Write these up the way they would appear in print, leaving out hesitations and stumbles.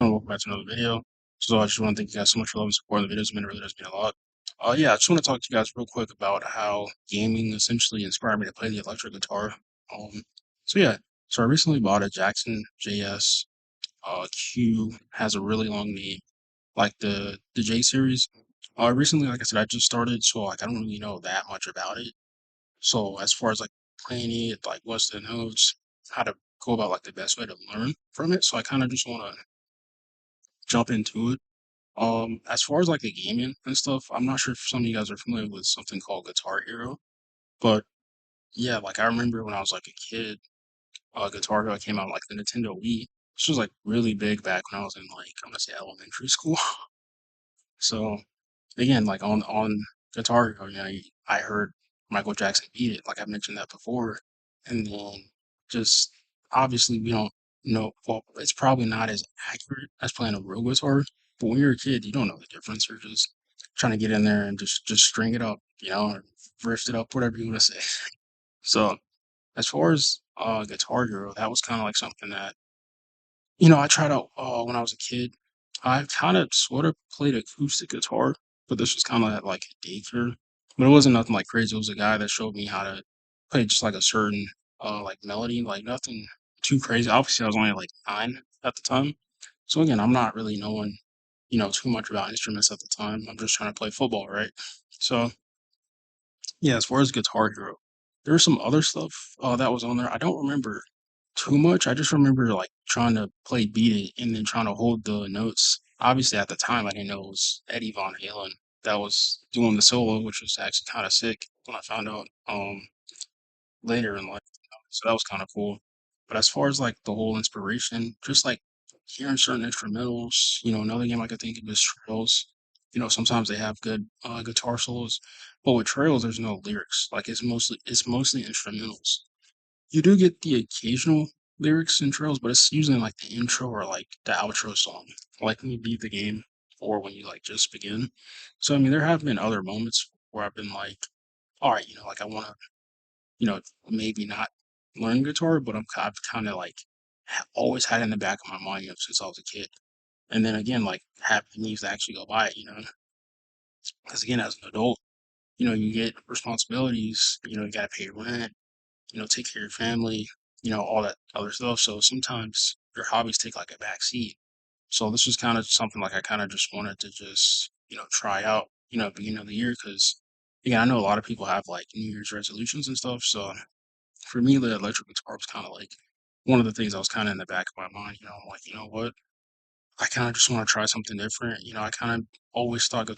Welcome back to another video. So I just want to thank you guys so much for loving and supporting the videos. It really does mean a lot. Yeah, I just want to talk to you guys real quick about how gaming essentially inspired me to play the electric guitar. Um, so yeah, so I recently bought a Jackson JS Q. Has a really long name, like the J series. Recently, like I said, I just started, so like I don't really know that much about it. So as far as like playing it, like what's the notes, how to go about like the best way to learn from it. So I kind of just want to jump into it. As far as like the gaming and stuff, I'm not sure if some of you guys are familiar with something called Guitar Hero, but yeah, like I remember when I was like a kid, Guitar Hero came out like the Nintendo Wii. This was like really big back when I was in like I'm gonna say elementary school. So again, like on Guitar Hero, I heard Michael Jackson beat it, like I mentioned that before, and then just obviously we don't know. Well, it's probably not as accurate as playing a real guitar, but when you're a kid, you don't know the difference. You're just trying to get in there and just string it up, or riff it up, whatever you want to say. So as far as Guitar Hero, that was kind of like something that I tried out when I was a kid. I kind of sort of played acoustic guitar, but this was kind of at like a daycare. But it wasn't nothing like crazy. It was a guy that showed me how to play just like a certain like melody, like nothing too crazy. Obviously, I was only like 9 at the time, so again, I'm not really knowing too much about instruments at the time. I'm just trying to play football, right? So yeah, as far as Guitar Hero, there was some other stuff that was on there. I don't remember too much. I just remember like trying to play Beat It and then trying to hold the notes. Obviously, at the time, I didn't know it was Eddie Von Halen that was doing the solo, which was actually kind of sick when I found out later in life. So that was kind of cool. But as far as like the whole inspiration, just like hearing certain instrumentals, another game I could think of is Trails. Sometimes they have good guitar solos, but with Trails, there's no lyrics. Like it's mostly instrumentals. You do get the occasional lyrics in Trails, but it's usually like the intro or like the outro song, like when you beat the game or when you like just begin. So I mean, there have been other moments where I've been like, all right, like I want to maybe not learn guitar, but I've kind of like always had it in the back of my mind, since I was a kid. And then again, like have the means to actually go buy it, because again, as an adult, you get responsibilities, you got to pay rent, take care of your family, all that other stuff. So sometimes your hobbies take like a back seat. So this was kind of something like I kind of just wanted to just, try out, at the beginning of the year. Cause again, I know a lot of people have like New Year's resolutions and stuff. So for me, the electric guitar was kind of like one of the things I was kind of in the back of my mind. I'm like, you know what? I kind of just want to try something different. I kind of always thought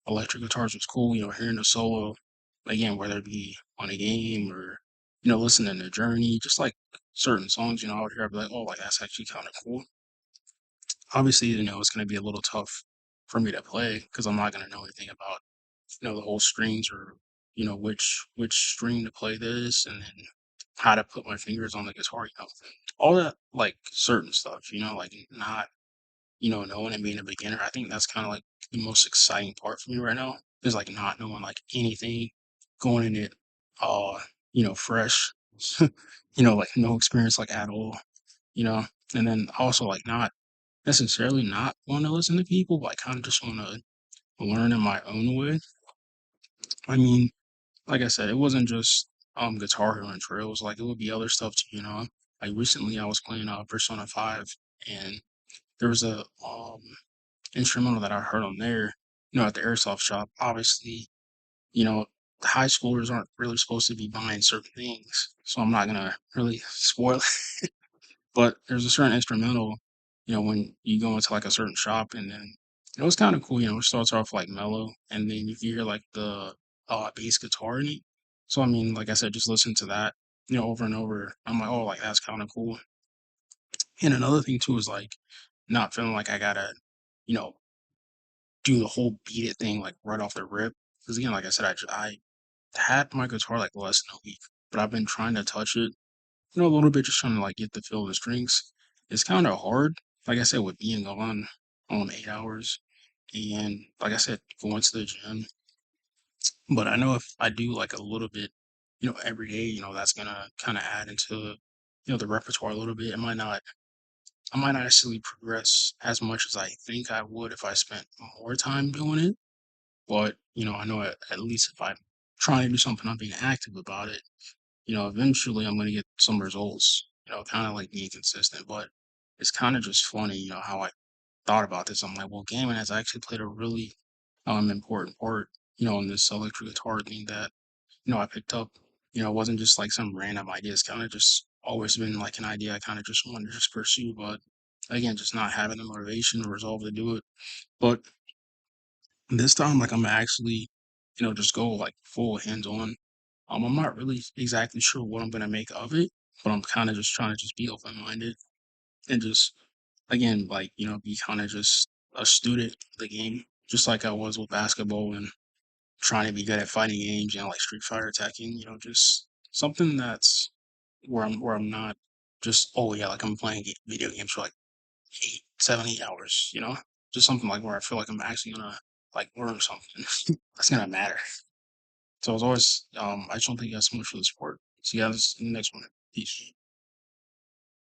electric guitars was cool. Hearing the solo, again, whether it be on a game or listening to Journey, just like certain songs. I would hear, I'd be like, oh, like that's actually kind of cool. Obviously, it's going to be a little tough for me to play because I'm not going to know anything about the whole strings or which string to play this and then how to put my fingers on the guitar, all that like certain stuff, like not knowing and being a beginner. I think that's kind of like the most exciting part for me right now is like not knowing like anything, going in it uh fresh, like no experience like at all, you know and then also like not necessarily not want to listen to people, but I kind of just want to learn in my own way. I mean, like I said, it wasn't just Guitar Hero and Trails. Like it would be other stuff too. Like recently, I was playing Persona 5, and there was a instrumental that I heard on there. At the airsoft shop. Obviously, you know, high schoolers aren't really supposed to be buying certain things, so I'm not gonna really spoil it. But there's a certain instrumental, when you go into like a certain shop, and then it was kind of cool. It starts off like mellow, and then you can hear like the bass guitar in it. So I mean, like I said, just listen to that, over and over. I'm like, oh, like that's kind of cool. And another thing too is like not feeling like I gotta, you know, do the whole beat it thing like right off the rip. Because again, like I said, I had my guitar like less than a week, but I've been trying to touch it, a little bit, just trying to like get the feel of the strings. It's kind of hard, like I said, with being gone 8 hours, and like I said, going to the gym. But I know if I do like a little bit, every day, that's gonna kind of add into the repertoire a little bit. It might not I might not necessarily progress as much as I think I would if I spent more time doing it. But, I know at least if I'm trying to do something, I'm being active about it, eventually I'm going to get some results, kind of like being consistent. But it's kind of just funny, how I thought about this. I'm like, well, gaming has actually played a really important part, in this electric guitar thing that, I picked up. It wasn't just like some random idea. It's kind of just always been like an idea I kind of just wanted to just pursue. But again, just not having the motivation or resolve to do it. But this time, like I'm actually, just go like full hands on. I'm not really exactly sure what I'm gonna make of it, but I'm kind of just trying to just be open minded and just again, like, be kind of just a student of the game, just like I was with basketball and trying to be good at fighting games, like Street Fighter attacking, just something that's where I'm not just, oh yeah, like I'm playing video games for like 8, 7, 8 hours, just something like where I feel like I'm actually gonna like learn something that's gonna matter. So as always, I just want to thank you guys so much for the support. See you guys in the next one. Peace.